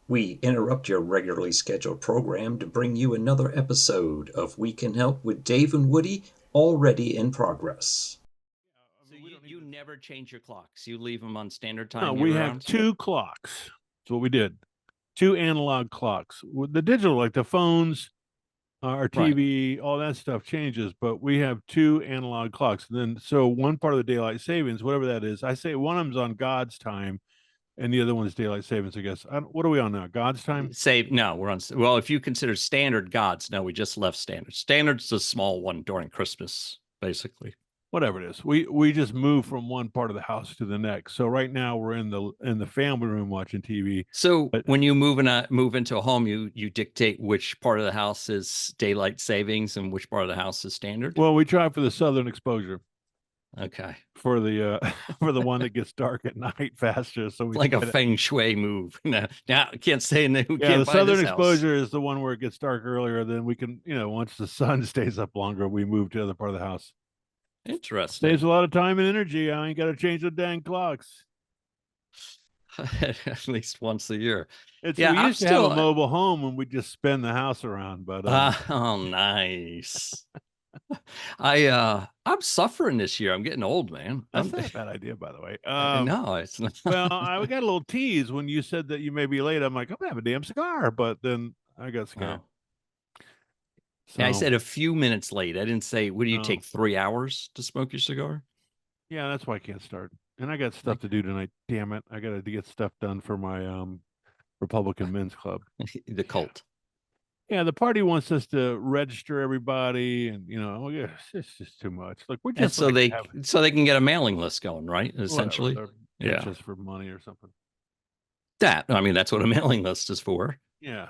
We interrupt your regularly scheduled program to bring you another episode of We Can Help with Dave and Woody, already in progress. So you never change your clocks. You leave them on standard No, time we year have round? two clocks. That's what we did. Two analog clocks. With the digital, like the phones, our Right. TV, all that stuff changes, but we have two analog clocks. And then, so one part of the daylight savings, whatever that is, I say one of them's on God's time, and the other one's daylight savings. I guess. What are we on now? God's time? No, we're on. Well, if you consider standard gods, no, we just left standard. Standard's the small one during Christmas, basically. Whatever it is, we just move from one part of the house to the next. So right now we're in the family room watching TV. So But when you move into a home, you dictate which part of the house is daylight savings and which part of the house is standard. well, we try for the southern exposure. Okay. For the for the one that gets dark at night faster. So we Like a feng shui move. Now I can't say who yeah, can't the buy southern this house. exposure is the one where it gets dark earlier. Then we can, once the sun stays up longer, we move to the other part of the house. Interesting. Saves a lot of time and energy. I ain't got to change the dang clocks. At least once a year. We used to have a mobile home and we just spin the house around, but oh, nice. I'm suffering this year. I'm getting old, man. That's not a bad idea, by the way. No, it's not. Well, I got a little tease when you said that you may be late. I'm like, I'm gonna have a damn cigar, but then I got scared. So, I said a few minutes late. I didn't say, would you take 3 hours to smoke your cigar? Yeah, that's why I can't start. And I got stuff to do tonight. Damn it. I got to get stuff done for my Republican Men's Club. The cult. Yeah, the party wants us to register everybody, and it's just too much. Like we just so they can get a mailing list going, right? Essentially, yeah, just for money or something. That's what a mailing list is for. Yeah.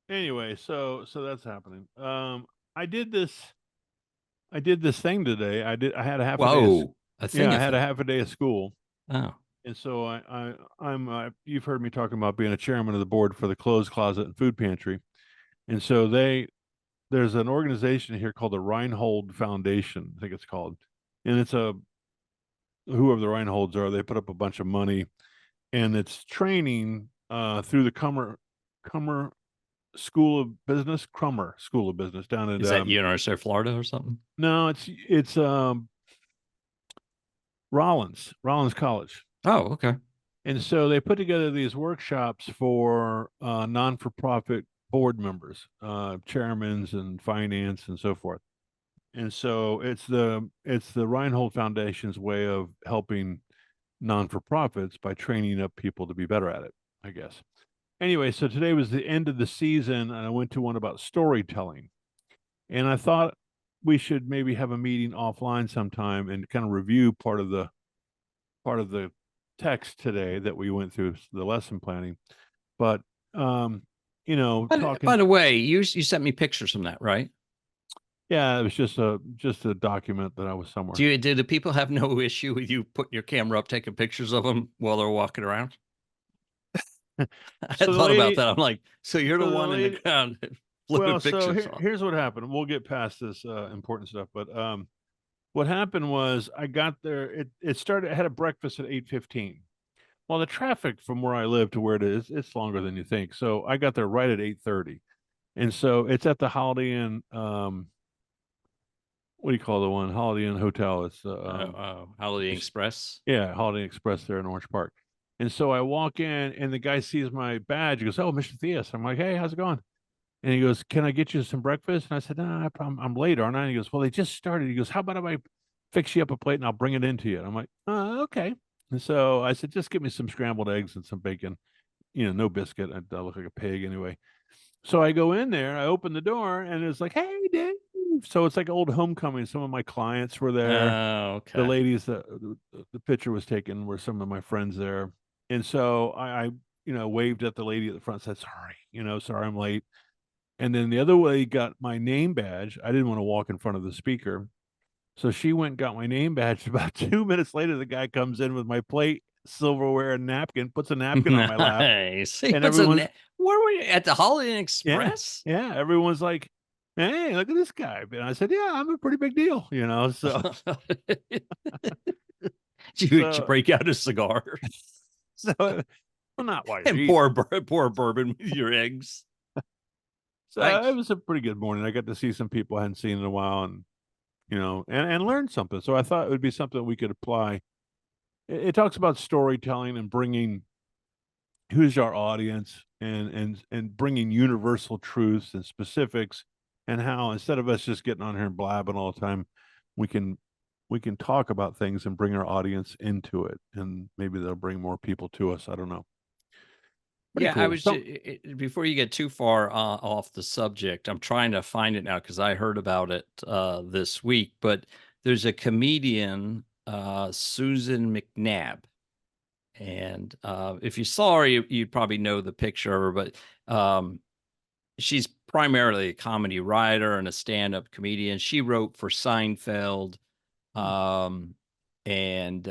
Anyway, so that's happening. I did this thing today. I had a half a day. I had a half a day of school. Oh. And so I'm you've heard me talking about being a chairman of the board for the clothes closet and food pantry. And so there's an organization here called the Reinhold Foundation, I think it's called. And it's whoever the Reinholds are, they put up a bunch of money and it's training through the Crummer School of Business down in Is that University of Florida or something? No, it's Rollins College. Oh, okay. And so they put together these workshops for non-for-profit board members, chairmans and finance and so forth. And so it's the Reinhold Foundation's way of helping non-for-profits by training up people to be better at it, I guess. Anyway, so today was the end of the season, and I went to one about storytelling. And I thought we should maybe have a meeting offline sometime and kind of review part of the text today that we went through the lesson planning. But by the way, you sent me pictures from that, right? Yeah, it was just a document that I was somewhere. Do the people have no issue with you putting your camera up, taking pictures of them while they're walking around? I thought about that. I'm like, so you're the one in the crowd flipping pictures. So here's what happened. We'll get past this important stuff, but what happened was I got there. It started. I had a breakfast at 8:15. Well, the traffic from where I live to where it is, it's longer than you think. So I got there right at 8:30, and so it's at the Holiday Inn. What do you call the one? Holiday Inn Hotel. It's Holiday Inn Express. Yeah, Holiday Inn Express there in Orange Park. And so I walk in, and the guy sees my badge. He goes, "Oh, Mr. Theus." I'm like, "Hey, how's it going?" And he goes, "Can I get you some breakfast?" And I said, "No, I'm late, aren't I?" And he goes, "Well, they just started." He goes, "How about if I fix you up a plate and I'll bring it into you?" And I'm like, "Okay." And so I said, "Just give me some scrambled eggs and some bacon, no biscuit. I look like a pig anyway." So I go in there, I open the door, and it's like, "Hey, Dave." So it's like old homecoming. Some of my clients were there. Oh, okay. The ladies that the picture was taken were some of my friends there. And so I waved at the lady at the front, said, "Sorry, sorry I'm late." And then the other lady got my name badge. I didn't want to walk in front of the speaker. So she went and got my name badge. About 2 minutes later, the guy comes in with my plate, silverware, and napkin, puts a napkin on my lap. Nice. And where were you at the Holiday Inn Express? Yeah. Everyone's like, "Hey, look at this guy." And I said, "Yeah, I'm a pretty big deal, so." Did you break out a cigar? So Well, not while you're And eating. pour bourbon with your eggs. So Thanks. it was a pretty good morning. I got to see some people I hadn't seen in a while, and and learn something. So I thought it would be something we could apply. It talks about storytelling and bringing who's our audience, and bringing universal truths and specifics, and how instead of us just getting on here and blabbing all the time, we can talk about things and bring our audience into it, and maybe they'll bring more people to us. I don't know. Pretty Yeah, I cool. was So, before you get too far off the subject, I'm trying to find it now because I heard about it this week. But there's a comedian, Susan McNabb, and if you saw her, you'd probably know the picture of her. But she's primarily a comedy writer and a stand-up comedian. She wrote for Seinfeld, um, and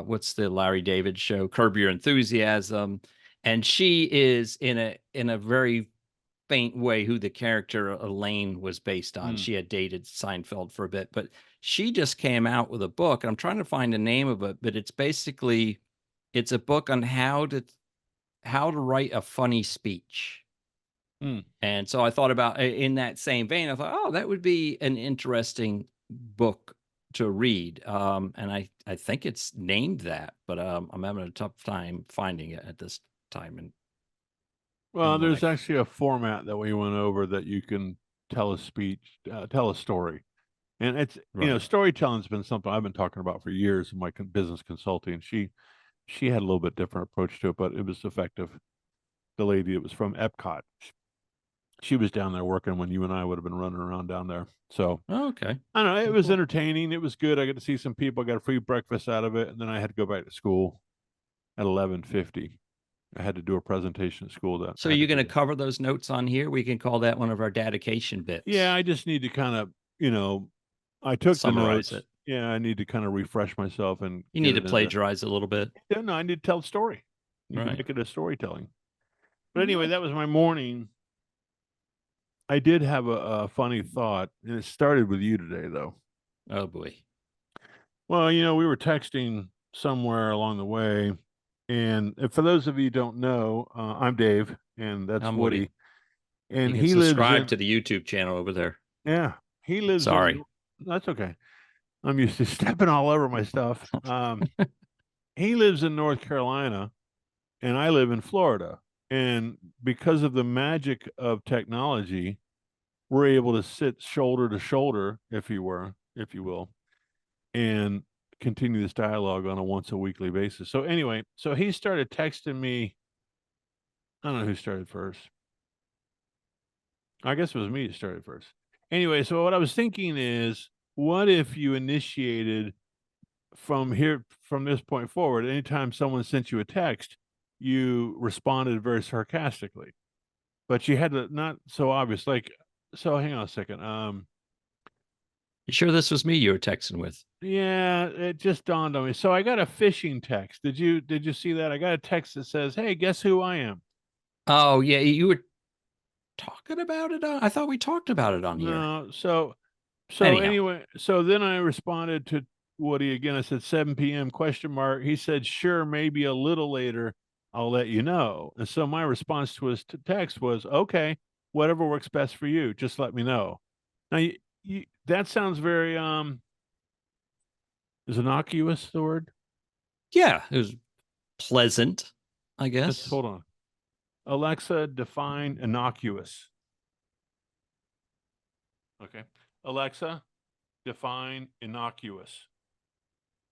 what's the Larry David show, Curb Your Enthusiasm. And she is in a very faint way who the character Elaine was based on. She had dated Seinfeld for a bit, but she just came out with a book. I'm trying to find the name of it, but it's a book on how to write a funny speech. And so I thought about, in that same vein, I thought, oh, that would be an interesting book to read. And I think it's named that, but I'm having a tough time finding it at this time in well, there's life. actually a format that we went over that you can tell a speech, tell a story. And it's, Right. storytelling's been something I've been talking about for years in my business consulting. She had a little bit different approach to it, but it was effective. The lady that was from Epcot, she was down there working when you and I would have been running around down there. So Oh, okay. I don't know. It Well, was cool. entertaining. It was good. I got to see some people. I got a free breakfast out of it, and then I had to go back to school at 11:50. I had to do a presentation at school. That So I had to you're going to do. cover those notes on here? We can call that one of our dedication Yeah, bits. I just need to kind of, I took the Summarize notes. it. Yeah, I need to kind of refresh myself and You get need to it into. plagiarize a little bit. Yeah, no, I need to tell a story. You can Right. make it a storytelling. But Well, anyway, good. that was my morning. I did have a funny thought, and it started with you today, though. Oh boy. Well, we were texting somewhere along the way, and for those of you who don't know, I'm Dave, and that's I'm Woody. Woody, and You can he lives subscribe in. to the YouTube channel over there. Yeah, he lives in. Sorry. That's okay. I'm used to stepping all over my stuff. He lives in North Carolina, and I live in Florida, and because of the magic of technology, we're able to sit shoulder to shoulder, if you will, and continue this dialogue on a once a weekly basis. So anyway, so he started texting me. I don't know who started first. I guess it was me that started first. Anyway, so what I was thinking is, what if you initiated from this point forward, anytime someone sent you a text, you responded very sarcastically, but you had to not so obvious. Like, so hang on a second. You sure this was me you were texting with? Yeah, it just dawned on me. So I got a phishing text. Did you see that? I got a text that says, "Hey, guess who I am?" Oh yeah, you were talking about it on, I thought we talked about it on here. No. So Anyhow, anyway, so then I responded to Woody again. I said 7 p.m. question mark. He said, "Sure, maybe a little later. I'll let you know." And so my response to his text was, "Okay, whatever works best for you. Just let me know." Now, that sounds very is innocuous the word? yeah, it was pleasant, I Let's guess. hold on. Alexa, define innocuous. Okay. Alexa, define innocuous.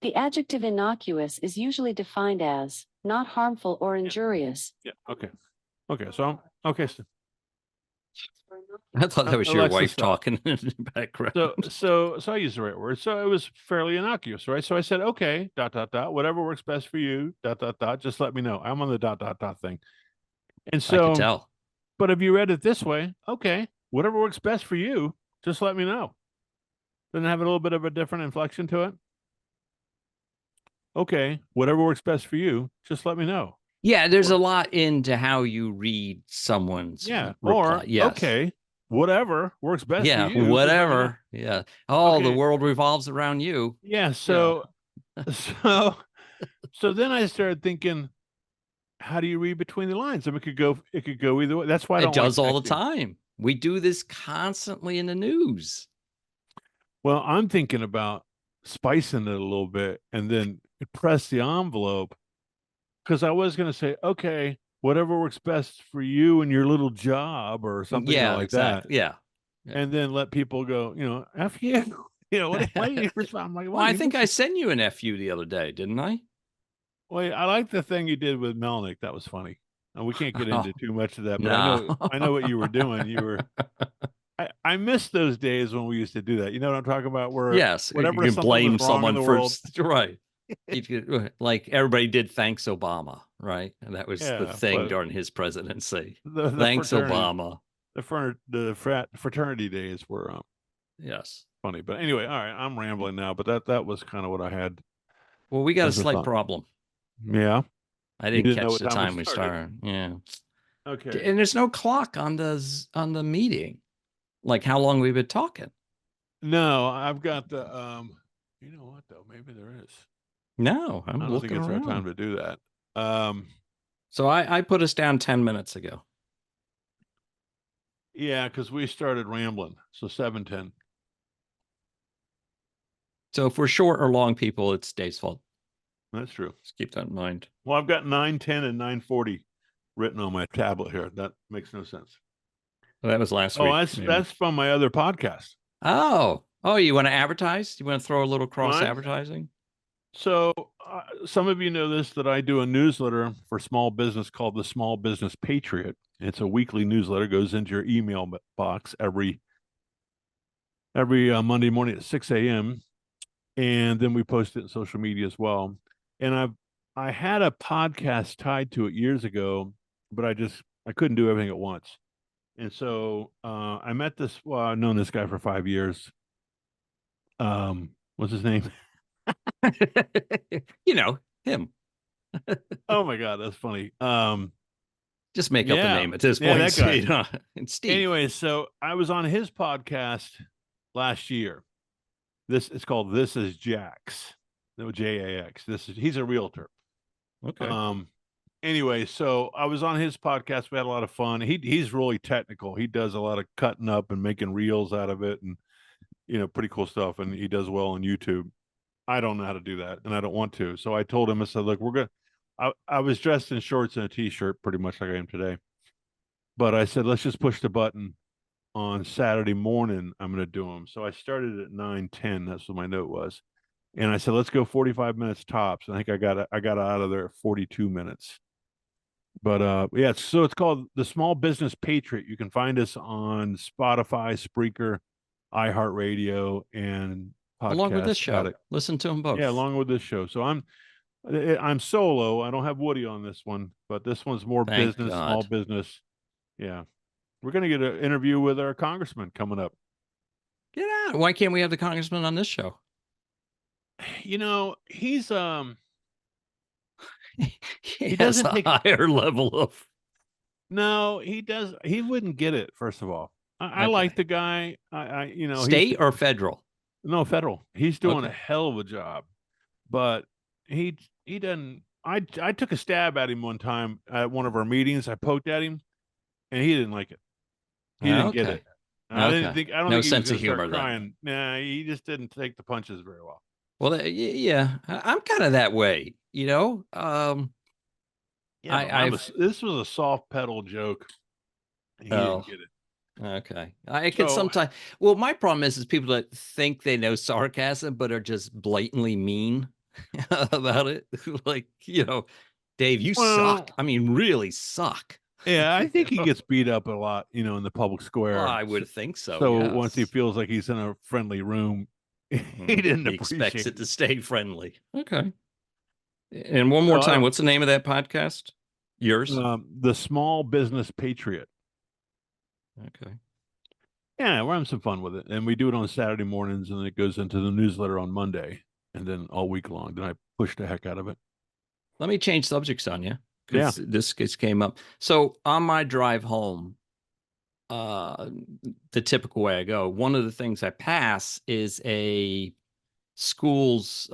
The adjective innocuous is usually defined as not harmful or injurious. Yeah. Okay. Okay. So okay. I thought that was your Alexa, wife stop. talking in the background. So I used the right word. So it was fairly innocuous, right? So I said, okay, dot dot dot, whatever works best for you, dot dot dot. Just let me know. I'm on the dot dot dot thing. And I could so, tell. but if you read it this way, okay, whatever works best for you, just let me know. Doesn't have a little bit of a different inflection to it. Okay, whatever works best for you, just let me know. Yeah, there's a lot into how you read someone's reply. Or Yes. okay, whatever works best for Yeah, you, just let me know. whatever. Yeah. Oh, the Okay. world revolves around you. Yeah. So, so then I started thinking, how do you read between the lines? I mean, it could go either way. That's why I It don't like does all the texting. time. We do this constantly in the news. Well, I'm thinking about spicing it a little bit and then press the envelope, because I was going to say, okay, whatever works best for you and your little job or something Yeah, like that, exactly. Yeah. and then let people go, F you. Why do you respond? I'm like, Well, what? I You think missed I it. sent you an FU the other day, didn't I? Wait, I like the thing you did with Melnick. That was funny. And we can't get into Oh, too much of that, but no. I know what you were doing. I miss those days when we used to do that. You know what I'm talking about? Where Yes, you whatever can something was blame wrong in someone the for world, right. You could, like everybody did thanks Obama, right? And that was the yeah. thing But during his presidency. the Thanks fraternity, Obama. the fraternity days were Yes. funny. But anyway, all right, I'm rambling now. But that was kind of what I had Well, we got a as a slight thought. problem. Yeah, I you didn't didn't know catch what the time we time we started. started. Yeah. Okay. And there's no clock on the meeting. Like how long we've been talking. No, I've got the You know what though? Maybe there is. No, I I'm don't think looking it's our around. time to do that. So I put us down 10 minutes ago. Yeah, because we started rambling. So 7:10. So if we're short or long people, it's Dave's fault. That's true. Just keep that in mind. Well, I've got 9:10 and 9:40 written on my tablet here. That makes no sense. Well, that was last Oh, week. that's from my other podcast. Oh, you want to advertise? You want to throw a little cross Mine? advertising? So some of you know this, that I do a newsletter for small business called the Small Business Patriot. It's a weekly newsletter, goes into your email box every Monday morning at 6 a.m. And then we post it in social media as well. And I had a podcast tied to it years ago, but I couldn't do everything at once. And so I met this. Well, I've known this guy for 5 years. What's his name? Him. Oh my God, that's funny. Just make up a Yeah, name at this yeah, point. that guy. And Steve. Anyway, so I was on his podcast last year. It's called This Is Jax. No, JAX. He's a realtor. Okay. Anyway, so I was on his podcast. We had a lot of fun. He's really technical. He does a lot of cutting up and making reels out of it, and pretty cool stuff. And he does well on YouTube. I don't know how to do that, and I don't want to. So I told him, I said, look, I was dressed in shorts and a t-shirt, pretty much like I am today. But I said, let's just push the button on Saturday morning. I'm going to do them. So I started at 9:10. That's what my note was. And I said, let's go 45 minutes tops. I think I got out of there at 42 minutes. But yeah, so it's called the Small Business Patriot. You can find us on Spotify, Spreaker, iHeartRadio, and Along with this Podcast show. Addict. Listen to them both. Yeah, along with this show. So I'm solo. I don't have Woody on this one, but this one's more Thank business, God. small business. Yeah. We're going to get an interview with our congressman coming up. Get out. Why can't we have the congressman on this show? He's he has doesn't a take higher level of No, he wouldn't get it, first of all. I Okay. like the guy. State or federal? No, federal. He's doing a Okay. hell of a job. But he doesn't. I took a stab at him one time at one of our meetings. I poked at him, and he didn't like it. He didn't get Okay. it. I don't No think he was sense going of to start humor then. crying. Nah, he just didn't take the punches very well. Well, yeah, I'm kind of that way, Yeah, this was a soft pedal joke. He didn't get it. Okay. I could sometimes. Well, my problem is people that think they know sarcasm but are just blatantly mean about it. Like, Dave, you suck. I mean, really suck. Yeah, I think he gets beat up a lot, in the public square. Well, I would think so. So yes. once he feels like he's in a friendly room, he didn't He appreciate expects it to stay friendly. Okay. And one more time, what's the name of that podcast? Yours? The Small Business Patriot. Okay. Yeah, we're having some fun with it. And we do it on Saturday mornings, and it goes into the newsletter on Monday, and then all week long. Then I push the heck out of it. Let me change subjects on you. Yeah. This came up. So on my drive home, the typical way I go, one of the things I pass is a school's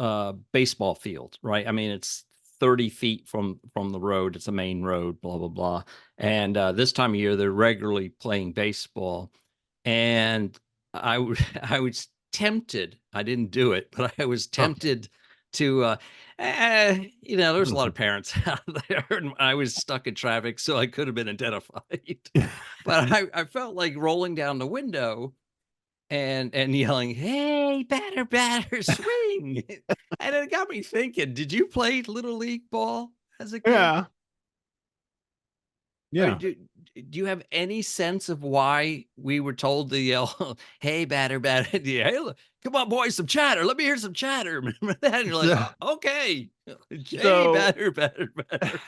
baseball field, right? I mean, it's 30 feet from the road. It's a main road, blah, blah, blah. And this time of year, they're regularly playing baseball. And I was tempted. I didn't do it, but I was tempted to, there's a lot of parents out there, and I was stuck in traffic, so I could have been identified. But I felt like rolling down the window and yelling, "Hey, batter, batter, swing!" And it got me thinking. Did you play little league ball as a kid? Yeah. Or Yeah. do you have any sense of why we were told to yell, "Hey, batter, batter"? Yeah, "Hey, come on, boys, some chatter. Let me hear some chatter." Remember that? And you're like, "Okay, hey, So- batter, batter, batter."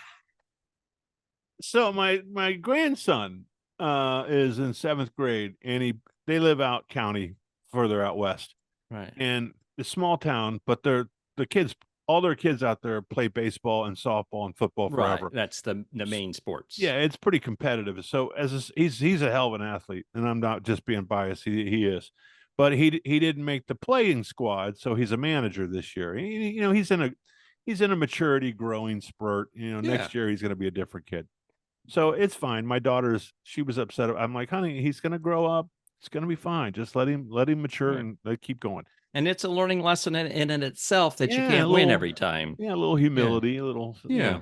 So my grandson is in 7th grade, and they live out county, further out west, Right. and it's small town, but all their kids out there play baseball and softball and football Right. forever. That's the main sports. Yeah, it's pretty competitive. So he's a hell of an athlete, and I'm not just being biased. He is, but he didn't make the playing squad, so he's a manager this year. He's in a maturity growing spurt. Next year he's going to be a different kid. So it's fine. My she was upset. I'm like, honey, he's going to grow up. It's going to be fine. Just let him mature and keep going. And it's a learning lesson in itself that you Yeah, can't win every time. Yeah, a little humility, a little. Yeah.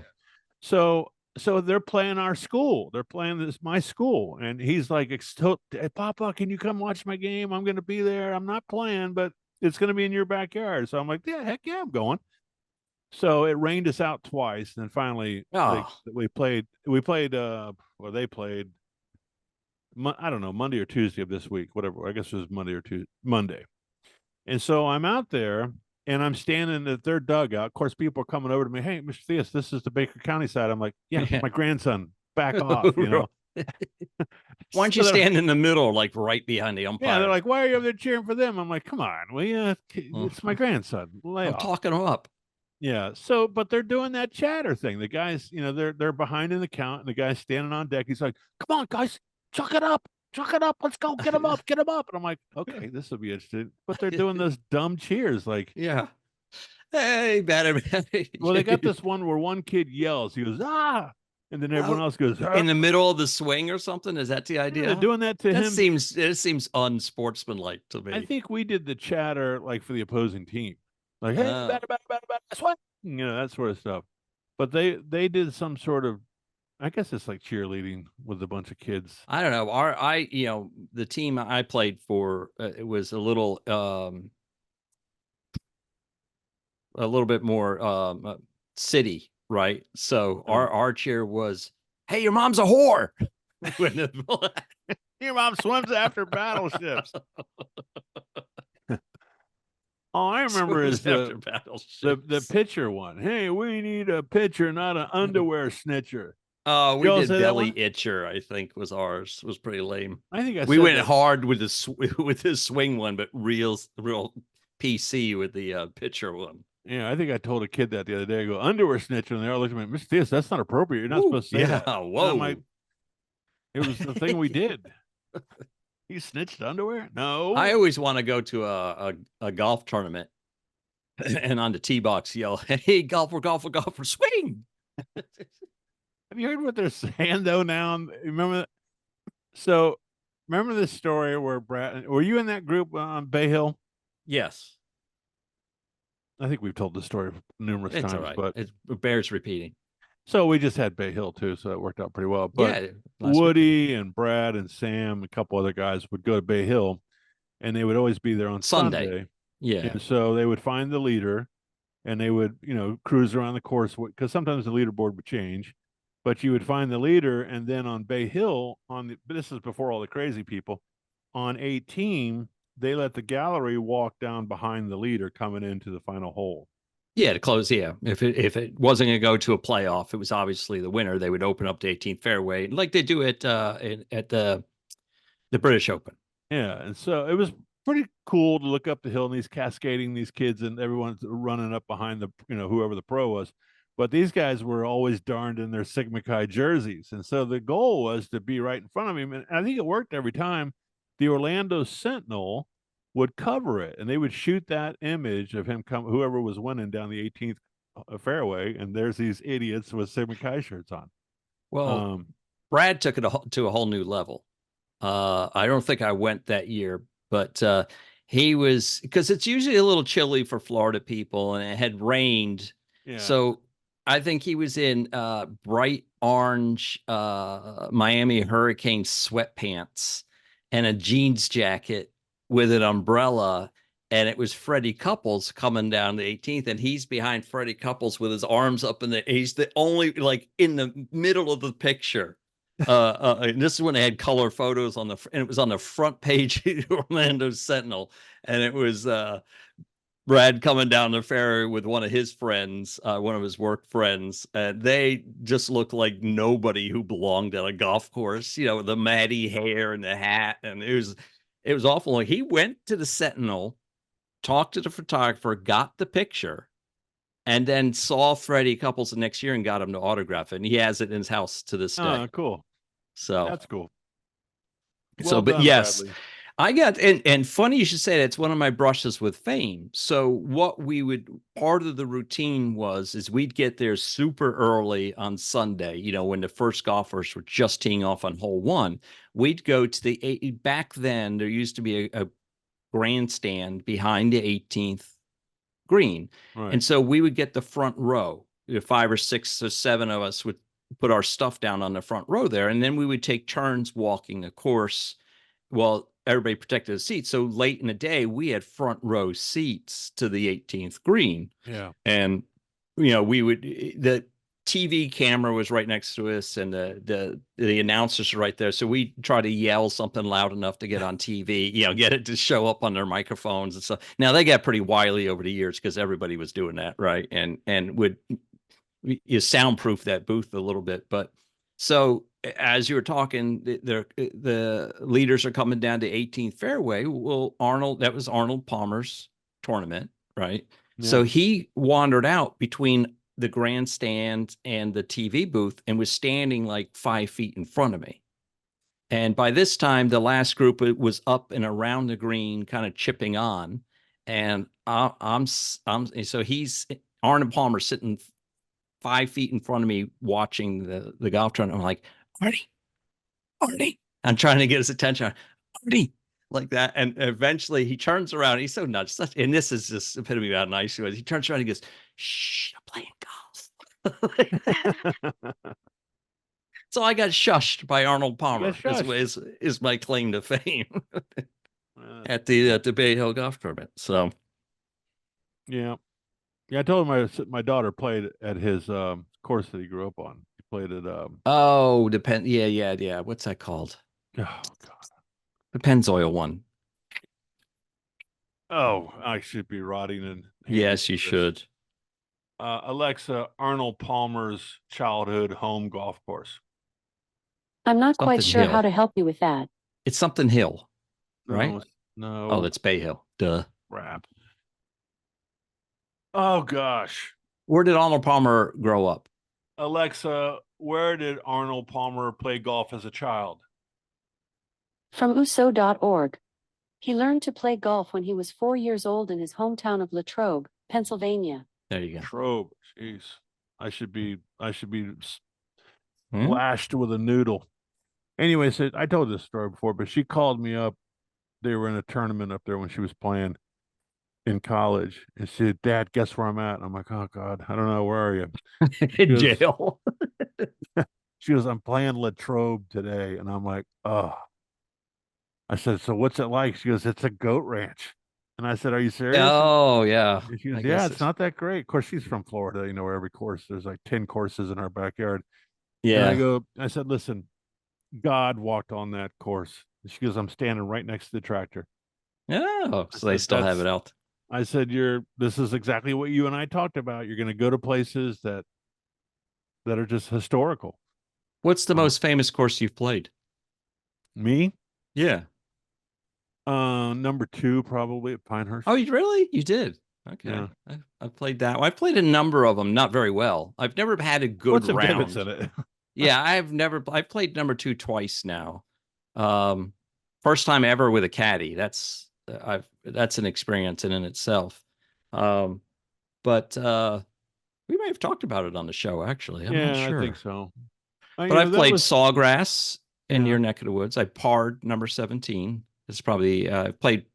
So they're playing our school. They're playing my school, and he's like, "Hey, Papa, can you come watch my game? I'm going to be there. I'm not playing, but it's going to be in your backyard." So I'm like, "Yeah, heck yeah, I'm going." So it rained us out twice, and then finally we played. They played. I don't know, Monday or Tuesday of this week, whatever. I guess it was Monday. And so I'm out there, and I'm standing at their dugout. Of course, people are coming over to me. "Hey, Mr. Theus, this is the Baker County side." I'm like, "Yeah, my grandson. Back off, Why don't you stand in the middle, like right behind the umpire? Yeah, they're like, "Why are you over there cheering for them?" I'm like, "Come on, it's my grandson. I'm talking him up." Yeah. So, but they're doing that chatter thing. The guys, they're behind in the count, and the guy's standing on deck. He's like, "Come on, guys, chuck it up. Chuck it up. Let's go. Get him up. Get him up." And I'm like, "Okay, this will be interesting." But they're doing those dumb cheers, like, yeah. Hey, batter. well, they got this one where one kid yells. He goes, "Ah!" And then everyone else goes, "Ah!" In the middle of the swing or something. Is that the idea? They're doing that to him. It seems unsportsmanlike to me. I think we did the chatter like for the opposing team, like, "Hey, batter, batter, batter, batter, swing," that sort of stuff. But they did some sort of, I guess it's like cheerleading with a bunch of kids. I don't know. The team I played for, it was a little bit more city, right? So our cheer was, "Hey, your mom's a whore." Your mom swims after battleships. All I remember is the pitcher one. "Hey, we need a pitcher, not an underwear snitcher." Oh, we Y'all did say that belly one? itcher, I think was ours. It was pretty lame. I think We went hard with the swing one, but real PC with the pitcher one. Yeah, I think I told a kid that the other day. I go, "Underwear snitcher," and they all looked at me, "Mr. Theus, that's not appropriate. You're not supposed to say that." Whoa. I'm like, it was the thing we did. You snitched underwear? No. I always want to go to a golf tournament and on the tee box yell, "Hey, golfer, golfer, golfer, swing!" Have you heard what they're saying though now? Remember? So, remember this story where were you in that group on Bay Hill? Yes. I think we've told the story numerous times, all right. but it bears repeating. So we just had Bay Hill too, so that worked out pretty well. But Woody and Brad and Sam, a couple other guys would go to Bay Hill, and they would always be there on Sunday. Yeah. And so they would find the leader, and they would, cruise around the course, because sometimes the leaderboard would change. But you would find the leader, and then on Bay Hill, this is before all the crazy people, on 18, they let the gallery walk down behind the leader coming into the final hole. Yeah, to close. Yeah, if it wasn't going to go to a playoff, it was obviously the winner. They would open up the 18th fairway, like they do at the British Open. Yeah, and so it was pretty cool to look up the hill and these kids, and everyone's running up behind the whoever the pro was. But these guys were always darned in their Sigma Chi jerseys, and so the goal was to be right in front of him. And I think it worked every time. The Orlando Sentinel would cover it, and they would shoot that image of him whoever was winning down the 18th a fairway, and there's these idiots with Sigma Chi shirts on. Well, Brad took it to a whole new level. I don't think I went that year, but he was, because it's usually a little chilly for Florida people, and it had rained. Yeah. So I think he was in bright orange Miami Hurricane sweatpants and a jeans jacket with an umbrella. And it was Freddie Couples coming down the 18th, and he's behind Freddie Couples with his arms up he's the only, like, in the middle of the picture. And this is when they had color photos and it was on the front page of Orlando Sentinel, and it was Brad coming down the ferry with one of his friends, one of his work friends. They just looked like nobody who belonged at a golf course, with the matty hair and the hat, and it was awful. Like, he went to the Sentinel, talked to the photographer, got the picture, and then saw Freddie Couples the next year and got him to autograph it. And he has it in his house to this day. Cool. So that's cool. Well but done, yes, Bradley. I got, and funny you should say that. It's one of my brushes with fame. So what we would, part of the routine is we'd get there super early on Sunday, when the first golfers were just teeing off on hole 1. We'd go to back then there used to be a grandstand behind the 18th green. Right. And so we would get the front row. 5 or 6 or 7 of us would put our stuff down on the front row there, and then we would take turns walking the course while everybody protected the seats. So late in the day, we had front row seats to the 18th green. Yeah. And the TV camera was right next to us, and the announcers are right there. So we try to yell something loud enough to get on TV, get it to show up on their microphones and stuff. Now they got pretty wily over the years because everybody was doing that, right? And would soundproof that booth a little bit. But so as you were talking, the leaders are coming down to 18th fairway. Well, that was Arnold Palmer's tournament, right? Yeah. So he wandered out between the grandstand and the TV booth and was standing like 5 feet in front of me. And by this time, the last group was up and around the green, kind of chipping on. And so he's Arnold Palmer sitting 5 feet in front of me watching the golf tournament. I'm like, Arnie. I'm trying to get his attention. Arnie, like that. And eventually he turns around. He's so nuts. And this is just epitome of how nice he was. He turns around and he goes, shh, I'm playing golf. So I got shushed by Arnold Palmer. Is my claim to fame at the Bay Hill Golf Tournament. So, yeah. I told him my daughter played at his course that he grew up on. He played at Yeah. What's that called? Oh God, the Pennzoil one. Oh, I should be rotting in. Yes, you should. Alexa, Arnold Palmer's childhood home golf course. I'm not quite sure how to help you with that. It's something Hill, right? No. Oh, that's Bay Hill. Duh. Crap. Oh, gosh. Where did Arnold Palmer grow up? Alexa, where did Arnold Palmer play golf as a child? From uso.org. He learned to play golf when he was 4 years old in his hometown of Latrobe, Pennsylvania. There you go. Latrobe. Jeez. I should be lashed with a noodle. Anyway, so I told this story before, but she called me up. They were in a tournament up there when she was playing in college, and she said, "Dad, guess where I'm at?" And I'm like, "Oh God, I don't know. Where are you?" In jail. She goes, "I'm playing Latrobe today," and I'm like, "Oh." I said, "So what's it like?" She goes, "It's a goat ranch." And I said, "Are you serious?" Oh yeah. And she goes, "Yeah, it's not that great." Of course, she's from Florida. Where every course there's like 10 courses in our backyard. Yeah. And I said, "Listen, God walked on that course." And she goes, "I'm standing right next to the tractor." Oh, so they still have it out. I said, this is exactly what you and I talked about. You're going to go to places that are just historical. What's the most famous course you've played? Me? Yeah. Number 2, probably at Pinehurst. Oh, you really? You did? Okay. Yeah. I played that. Well, I played a number of them, not very well. I've never had a good round. What's in it? Yeah, I've played number 2 twice now. First time ever with a caddy. That's an experience in itself. But We may have talked about it on the show, actually. I'm not Yeah, sure. I think so. But I've that played was Sawgrass in Yeah. your neck of the woods. I parred number 17. It's probably played.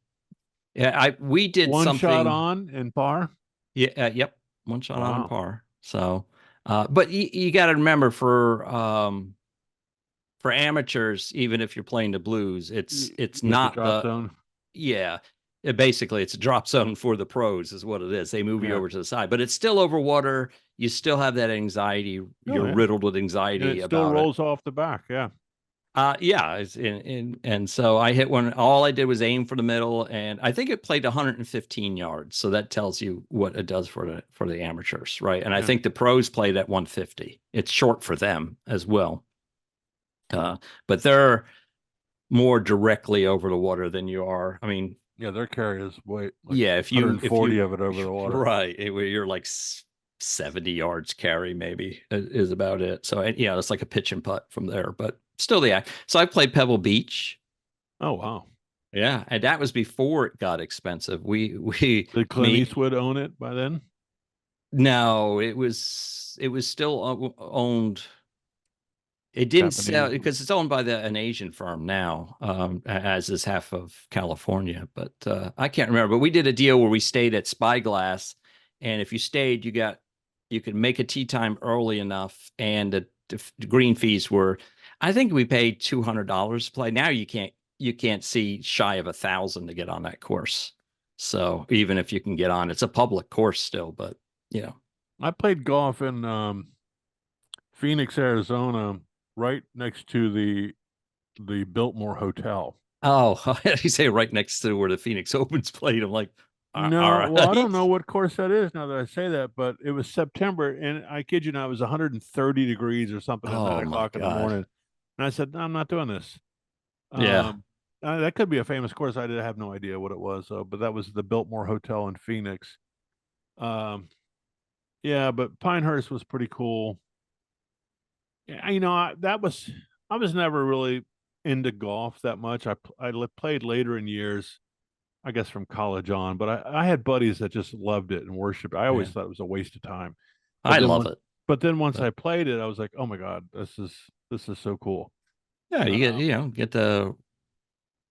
Yeah, we did one something. shot on and par. Yeah, yep, one shot on and Wow. par. So, but you got to remember for amateurs, even if you're playing the blues, it's It's not the drop zone. Yeah, basically it's a drop zone for the pros is what it is. They move you Yeah. over to the side, but it's still over water. You still have that anxiety. You're yeah. riddled with And anxiety it still about it. rolls off the back. Yeah. Yeah, and so I hit one. All I did was aim for the middle, and I think it played 115 yards. So that tells you what it does for the amateurs, right? And I Yeah. think the pros played at 150. It's short for them as well, but they're more directly over the water than you are. I mean, Yeah, their carry is like yeah, if you 140 of it over the water. right, you're like 70 yards carry maybe is about it. So yeah, it's like a pitch and putt from there, but still the act. So I played Pebble Beach. Oh wow. Yeah, and that was before it got expensive. Did Clint Eastwood own it by then? No, it was still owned. It didn't sell Japanese. because it's owned by an Asian firm now, as is half of California. But I can't remember. But we did a deal where we stayed at Spyglass, and if you stayed, you could make a tee time early enough, and the green fees were, I think we paid $200 to play. Now you can't see shy of 1,000 to get on that course. So even if you can get on, it's a public course still, but I played golf in Phoenix, Arizona, right next to the Biltmore Hotel. Oh, you say right next to where the Phoenix Opens played. I'm like, all No, right. well, I don't know what course that is now that I say that, but it was September, and I kid you not, it was 130 degrees or something at Oh 9 o'clock in the God. morning. And I said, no, I'm not doing this. Yeah. That could be a famous course. I did have no idea what it was, but that was the Biltmore Hotel in Phoenix. Yeah, but Pinehurst was pretty cool. Yeah, I was never really into golf that much. I played later in years, I guess from college on, but I had buddies that just loved it and worshiped it. I always Yeah. thought it was a waste of time. I love it. But then once I played it, I was like, oh my God, this is so cool. Yeah, you get to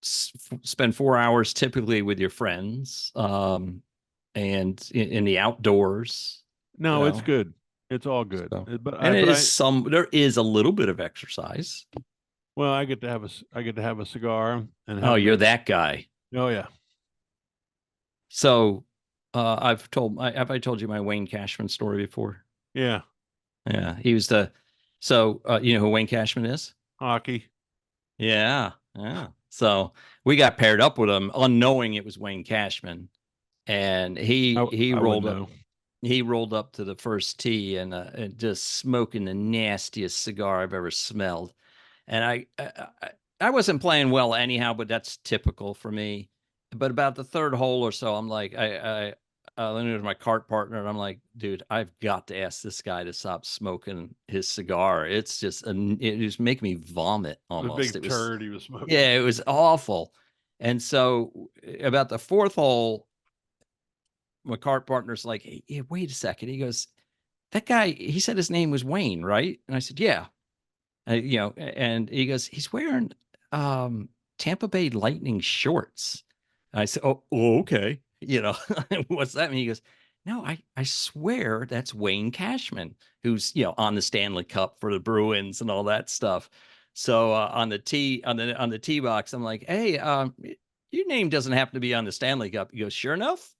spend 4 hours typically with your friends, and in the outdoors. No, it's good. It's all good. So, But and there is a little bit of exercise. well, I get to have a cigar and Oh, you're that guy. Oh yeah. So, have I told you my Wayne Cashman story before? Yeah. Yeah, he was you know who Wayne Cashman is? Hockey. Yeah, yeah. So we got paired up with him, unknowing it was Wayne Cashman, and he I rolled wouldn't up. know. He rolled up to the first tee and just smoking the nastiest cigar I've ever smelled. And I wasn't playing well anyhow, but that's typical for me. But about the third hole or so, I'm like, I leaned to my cart partner and I'm like, dude, I've got to ask this guy to stop smoking his cigar. It's just, it was making me vomit The almost. big It was, turd he was smoking. yeah, it was awful. And so about the fourth hole, my cart partner's like, hey, wait a second. He goes, that guy, he said his name was Wayne, right? And I said, yeah. And he goes, he's wearing Tampa Bay Lightning shorts. And I said, oh, okay. What's that mean? He goes, no, I swear that's Wayne Cashman, who's, on the Stanley Cup for the Bruins and all that stuff. So on the tee box, I'm like, hey, your name doesn't happen to be on the Stanley Cup. He goes, sure enough.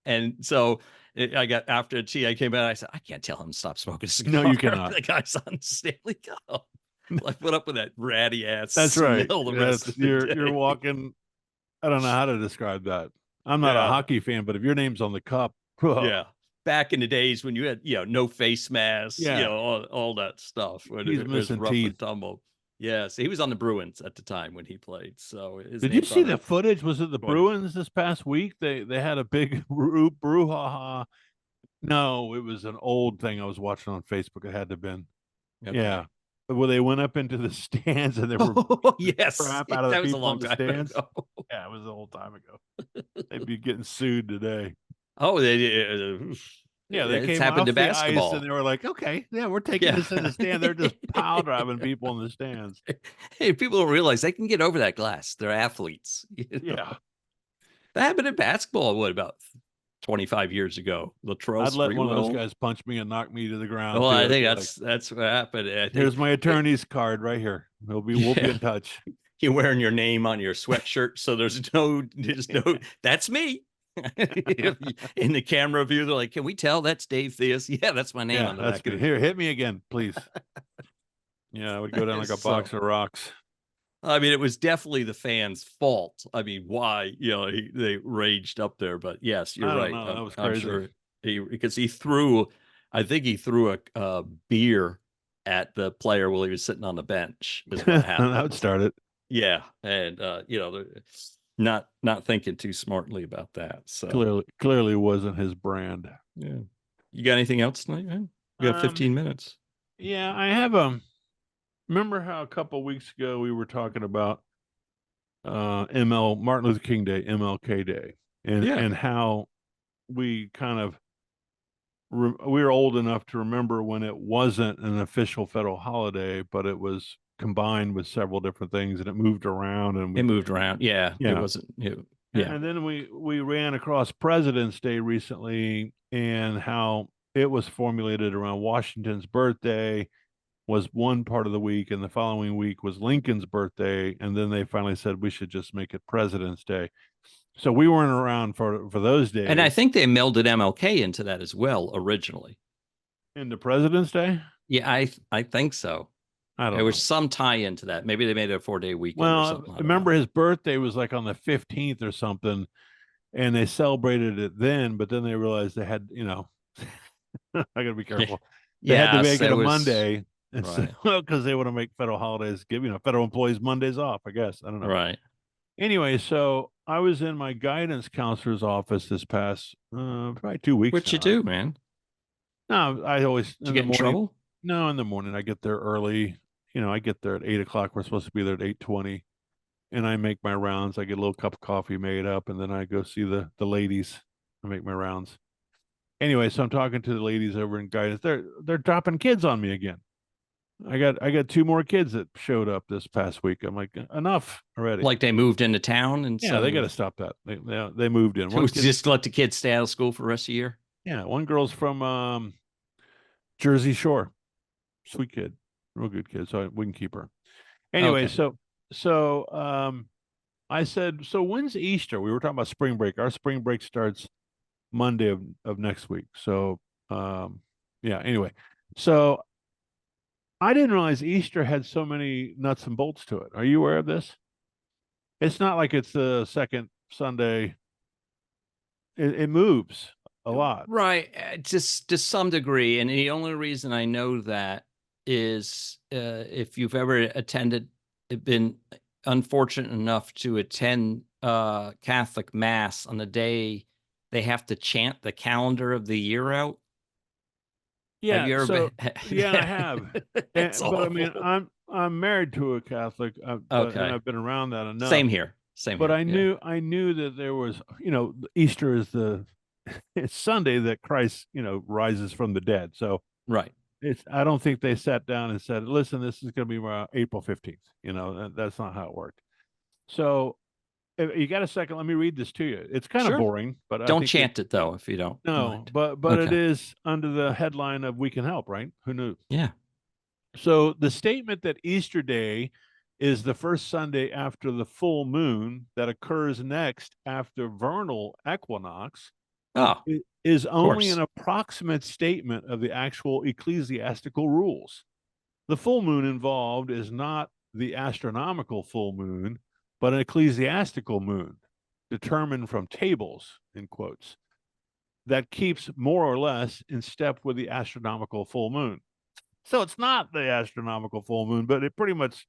And so I got after a tee, I came out. I said, I can't tell him to stop smoking a cigar. No, you cannot. The guy's on the Stanley Cup. I put up with that ratty ass. That's right. Smell the rest of the day. You're walking. I don't know how to describe that. I'm not a hockey fan, but if your name's on the cup, yeah. Back in the days when you had, no face masks, Yeah. all that stuff. When He's it was missing rough teeth. and tumble. Yes, he was on the Bruins at the time when he played. So did you see the footage? Was it the Bruins this past week? They had a big brouhaha. No, it was an old thing I was watching on Facebook. It had to have been. Okay. Yeah. Where they went up into the stands and they were yes, crap out of that the was a people long in the time stands. ago. Yeah, it was a whole time ago. They'd be getting sued today. Oh, they did. Yeah, they It's came happened to off the ice basketball. and they were like, okay, yeah, we're taking Yeah. this in the stand. They're just pile driving people in the stands. Hey, people don't realize they can get over that glass. They're athletes. You know? Yeah. That happened in basketball, what, about 25 years ago? Latrell I'd let one of those Sprewell. guys punch me and knock me to the ground Well, too. I I'd think be like, that's what happened. I think here's my attorney's card right here. We'll be Yeah. in touch. you're wearing your name on your sweatshirt, so there's no that's me. In the camera view, they're like, "Can we tell that's Dave Theus?" Yeah, that's my name Yeah, on the that's back good. of it. Here, hit me again, please. Yeah, I would go down like a box of rocks. I mean, it was definitely the fans' fault. I mean, why, they raged up there, but yes, you're I don't right. know. That was I'm crazy. sure because I think he threw a beer at the player while he was sitting on the bench is what happened. That would start it. Yeah. And, they're not thinking too smartly about that. So Clearly wasn't his brand. yeah. You got anything else tonight, man? We got 15 minutes. Yeah, I have remember how a couple weeks ago we were talking about Martin Luther King Day, MLK Day, and how we kind of we were old enough to remember when it wasn't an official federal holiday, but it was combined with several different things and it moved around and It moved around. Yeah. Yeah. It wasn't. Yeah. And then we ran across President's Day recently and how it was formulated around Washington's birthday was one part of the week, and the following week was Lincoln's birthday, and then they finally said we should just make it President's Day. So we weren't around for those days. And I think they melded MLK into that as well originally. Into President's Day? Yeah, I think so. I don't know. There was some tie into that. Maybe they made it a 4-day weekend or Well, something. remember his birthday was like on the 15th or something, and they celebrated it then, but then they realized they had, I gotta be careful. They had to make it a Monday. Right. Well, because they want to make federal holidays, give federal employees Mondays off, I guess. I don't know. Right. Anyway, so I was in my guidance counselor's office this past probably 2 weeks. What you do, man? No, I always Did you get in trouble? No, in the morning I get there early. I get there at 8:00. We're supposed to be there at 8:20, and I make my rounds. I get a little cup of coffee made up, and then I go see the ladies. I make my rounds. Anyway, so I'm talking to the ladies over in guidance. They're dropping kids on me again. I got 2 more kids that showed up this past week. I'm like, enough already. Like they moved into town and yeah, they got to stop that. They moved in. Just let the kids stay out of school for the rest of the year. Yeah, one girl's from Jersey Shore, sweet kid, real good kid. So we can keep her. Anyway, Okay. so I said, so when's Easter? We were talking about spring break. Our spring break starts Monday of next week. So yeah. Anyway, so I didn't realize Easter had so many nuts and bolts to it. Are you aware of this? It's not like it's the second Sunday. It moves a lot. Right. Just to some degree. And the only reason I know that is if you've ever been unfortunate enough to attend Catholic Mass on the day they have to chant the calendar of the year out. Yeah, have you ever been? Yeah, I have. But I mean, I'm married to a Catholic, and I've been around that enough. Same here. But I knew that there was, Easter is it's Sunday that Christ, rises from the dead. So right. I don't think they sat down and said, listen, this is going to be April 15th. That's not how it worked. So if you got a second, let me read this to you. It's kind of boring, but don't chant it though if you don't. No, but it is under the headline of "We Can Help," right? Who knew? Yeah. So the statement that Easter Day is the first Sunday after the full moon that occurs next after vernal equinox is only an approximate statement of the actual ecclesiastical rules. The full moon involved is not the astronomical full moon, but an ecclesiastical moon determined from tables, in quotes, that keeps more or less in step with the astronomical full moon. So it's not the astronomical full moon, but it pretty much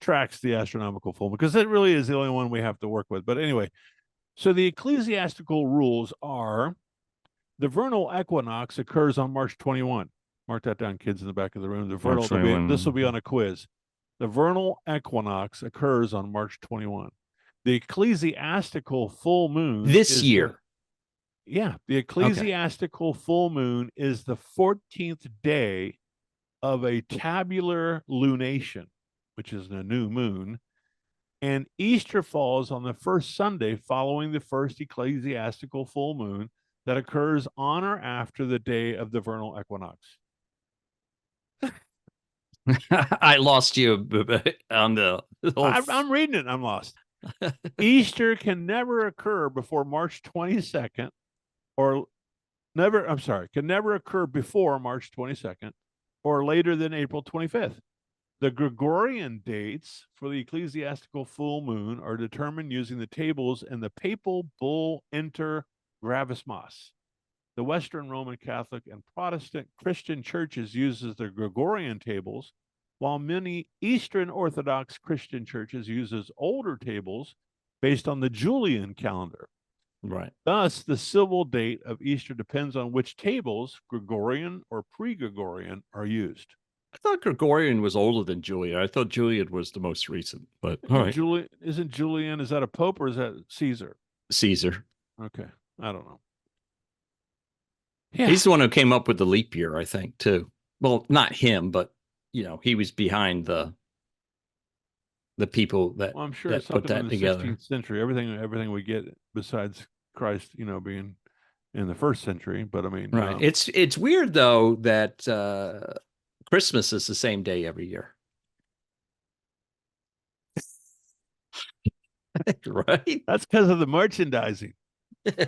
tracks the astronomical full moon because it really is the only one we have to work with. But anyway, so the ecclesiastical rules are the vernal equinox occurs on March 21. Mark that down, kids in the back of the room. The vernal, this will be on a quiz. The vernal equinox occurs on March 21. The ecclesiastical full moon this year. Yeah, the ecclesiastical full moon is the 14th day of a tabular lunation, which is a new moon, and Easter falls on the first Sunday following the first ecclesiastical full moon that occurs on or after the day of the vernal equinox. I lost you on the whole. I'm reading it. I'm lost. Easter can never occur before March 22nd, or can never occur before March 22nd or later than April 25th. The Gregorian dates for the ecclesiastical full moon are determined using the tables in the papal bull Inter Gravismas. The Western Roman Catholic and Protestant Christian churches uses the Gregorian tables, while many Eastern Orthodox Christian churches uses older tables based on the Julian calendar. Right. Thus, the civil date of Easter depends on which tables, Gregorian or pre-Gregorian, are used. I thought Gregorian was older than Julian. I thought Julian was the most recent, but all right. Isn't Julian, is that a pope or is that Caesar? Caesar. Okay. I don't know. Yeah. He's the one who came up with the leap year, I think, too. Well, not him, but he was behind the people that, well, I'm sure that put that in the together. 16th century. Everything we get besides Christ, being in the first century. But I mean, right. It's weird though that Christmas is the same day every year. Right? That's because of the merchandising.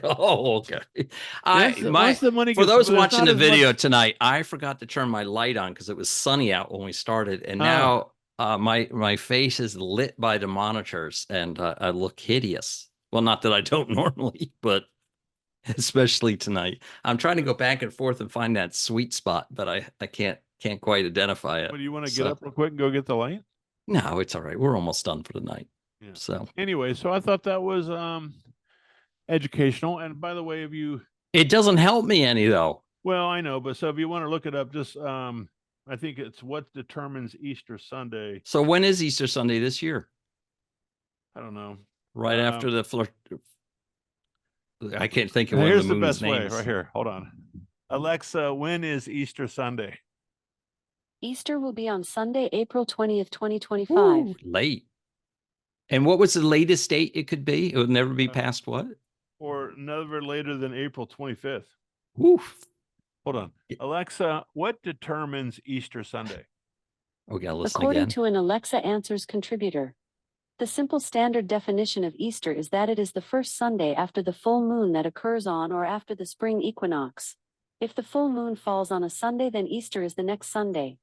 Oh, okay. Once the money for gets, those there's watching not the as video much- tonight, I forgot to turn my light on because it was sunny out when we started, and Oh. now my face is lit by the monitors, and I look hideous. Well, not that I don't normally, but especially tonight. I'm trying to go back and forth and find that sweet spot, but I can't quite identify it. What, do you want to get up real quick and go get the light? No, it's all right. We're almost done for the night. Yeah. So anyway, so I thought that was educational. And by the way, if you, it doesn't help me any though. well, I know, but so if you want to look it up, just I think it's what determines Easter Sunday. So when is Easter Sunday this year? I don't know. Right after the flirt. I can't think of one Here's of the the moon's best way, names. right here. Hold on. Alexa, when is Easter Sunday? Easter will be on Sunday, April 20th, 2025. Ooh, late. And what was the latest date it could be? It would never be past what? Or never later than April 25th. Oof. Hold on. Alexa, what determines Easter Sunday? We gotta listen According again. to an Alexa Answers contributor, the simple standard definition of Easter is that it is the first Sunday after the full moon that occurs on or after the spring equinox. If the full moon falls on a Sunday, then Easter is the next Sunday.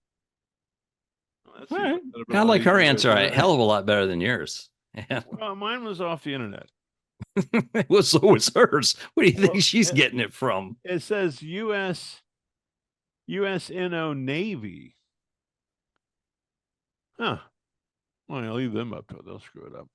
That All seems right. like Kind of like her easier answer, to a do. hell of a lot better than yours. Yeah. Well, mine was off the internet. Well, so was hers. What do you think Well, she's getting it from? It says USNO Navy. Huh. Well, I'll leave them up to it. They'll screw it up.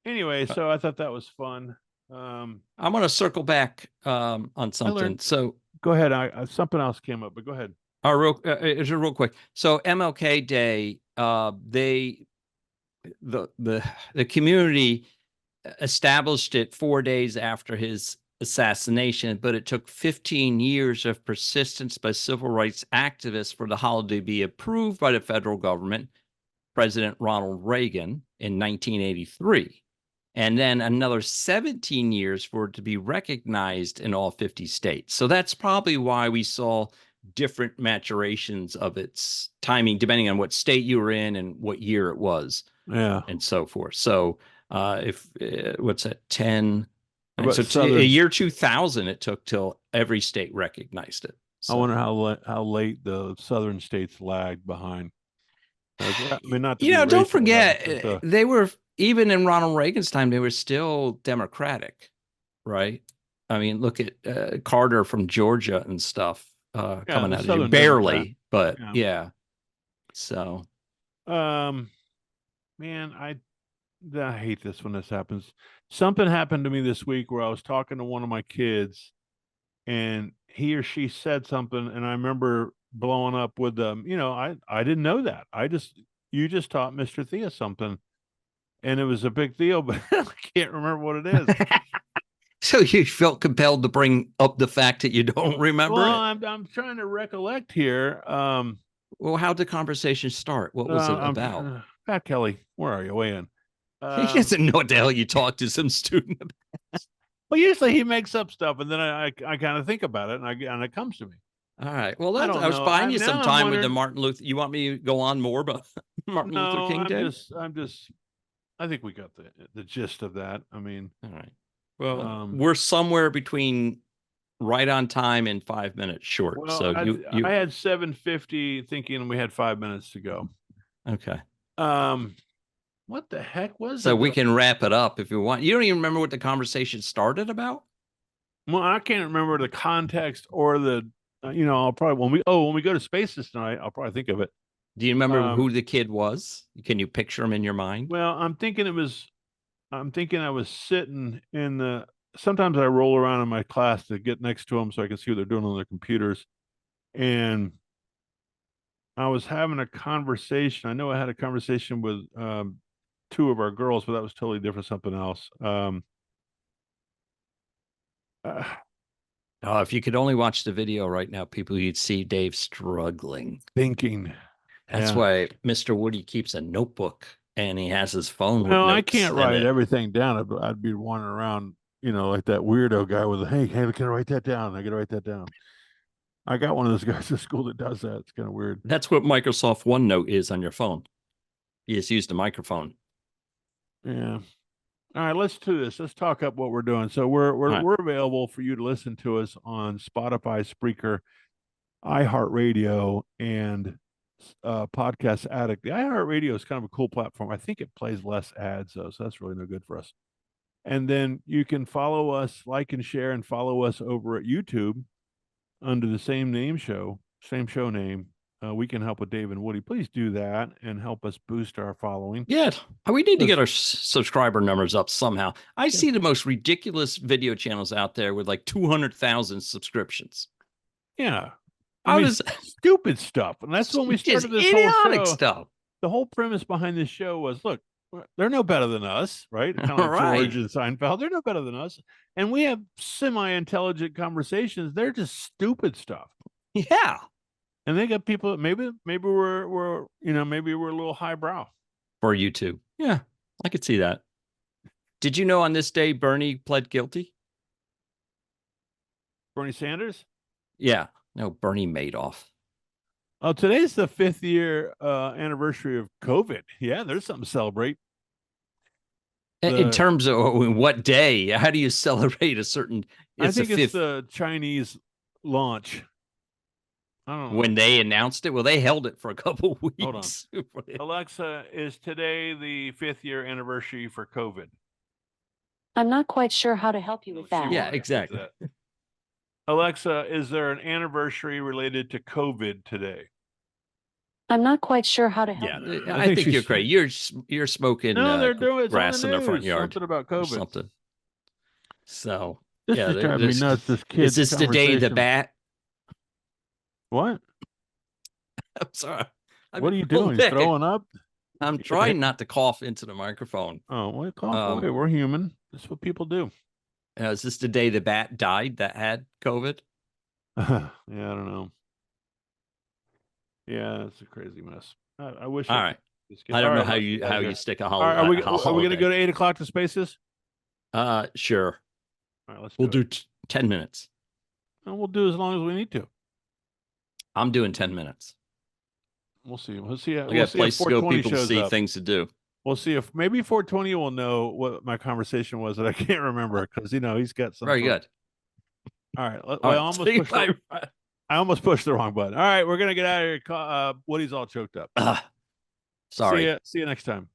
Anyway, so I thought that was fun. I'm going to circle back on something. learned- So, Go ahead. Something else came up, but go ahead. real quick. So MLK Day, the community established it 4 days after his assassination, but it took 15 years of persistence by civil rights activists for the holiday to be approved by the federal government, President Ronald Reagan, in 1983. And then another 17 years for it to be recognized in all 50 states. So that's probably why we saw different maturations of its timing, depending on what state you were in and what year it was. Yeah. And so forth. So what's that, 10? About So a year 2000, it took till every state recognized it. So, I wonder how late the southern states lagged behind. I mean, not to be don't racial, forget, but, they were, even in Ronald Reagan's time, they were still Democratic, right? I mean, look at Carter from Georgia and stuff coming the out of Southern it. Barely, Democrat. but Yeah. So, man, I hate this when this happens. Something happened to me this week where I was talking to one of my kids, and he or she said something, and I remember blowing up with them. I didn't know that. You just taught Mr. Thea something, and it was a big deal, but I can't remember what it is. So you felt compelled to bring up the fact that you don't remember Well, it? I'm trying to recollect here. Well, how'd the conversation start? What was it about? Pat Kelly, where are you? Weigh in. He doesn't know what the hell you talked to some student about. Well, usually he makes up stuff, and then I kind of think about it, and it comes to me. All right. Well, I I don't was know. buying you Now some I'm time with the wondering- Martin Luther. You want me to go on more about Martin Luther No, King Day? I'm just. I think we got the gist of that. I mean, All right. Well, Um, we're somewhere between right on time and 5 minutes short. well, So I had 7:50, thinking we had 5 minutes to go. okay. What the heck was So it? we can wrap it up if you want. You don't even remember what the conversation started about? Well, I can't remember the context or the. I'll probably when we go to Spaces tonight, I'll probably think of it. Do you remember who the kid was? Can you picture him in your mind? Well, I'm thinking I was sitting in the. Sometimes I roll around in my class to get next to them so I can see what they're doing on their computers, and I was having a conversation. I know I had a conversation with two of our girls, but that was totally different, something else. Oh, if you could only watch the video right now, people, you'd see Dave struggling. Thinking. That's Yeah. why Mr. Woody keeps a notebook and he has his phone with No, notes. I can't in write it. everything down. I'd be wandering around, like that weirdo guy with hey, can I write that down? I gotta write that down. I got one of those guys at school that does that. It's kind of weird. That's what Microsoft OneNote is on your phone. You just use the microphone. Yeah. All right, let's do this. Let's talk up what we're doing. So we're available for you to listen to us on Spotify, Spreaker, iHeartRadio, and Podcast Addict. The iHeartRadio is kind of a cool platform. I think it plays less ads though, so that's really no good for us. And then you can follow us, like and share, and follow us over at YouTube under the same show name. We Can Help with Dave and Woody. Please do that and help us boost our following. Yeah, we need to get our subscriber numbers up somehow. I see the most ridiculous video channels out there with like 200,000 subscriptions. Yeah. I mean, stupid stuff. And that's when we started this idiotic whole show. stuff. The whole premise behind this show was, look, they're no better than us, right? Kind of like Right. George and Seinfeld. They're no better than us. And we have semi-intelligent conversations. They're just stupid stuff. Yeah. And they got people that maybe we're maybe we're a little highbrow. For YouTube. Yeah, I could see that. Did you know on this day Bernie pled guilty? Bernie Sanders? Yeah. No, Bernie Madoff. Oh, today's the 5th year anniversary of COVID. Yeah, there's something to celebrate. In terms of what day? How do you celebrate a certain? I think it's the Chinese launch. I don't know. When they announced it, well, they held it for a couple weeks. Hold on. Alexa, is today the 5th year anniversary for COVID? I'm not quite sure how to help you with that. Yeah, exactly. Alexa, is there an anniversary related to COVID today? I'm not quite sure how to help Yeah, you. I think you're crazy. You're smoking No, they're doing it's grass on in their front yard. Something about COVID. Something. So This is driving me nuts. This kid. Is this the day the bat? What? I'm sorry. What are you doing? Throwing up? I'm trying not to cough into the microphone. Oh, well, cough away. We're human. That's what people do. Is this the day the bat died that had COVID? Yeah, I don't know. Yeah, it's a crazy mess. I wish. All right. I don't know how you stick a holiday. Are we going to go to 8 o'clock to Spaces? Sure. All right, we'll do 10 minutes. And we'll do as long as we need to. I'm doing 10 minutes. We'll see. We'll see. I got places to go. People see things to do. We'll see if maybe 420 will know what my conversation was that I can't remember because he's got some. Very good. All right. I almost pushed the wrong button. All right, we're gonna get out of here. Woody's all choked up. Sorry. See you next time.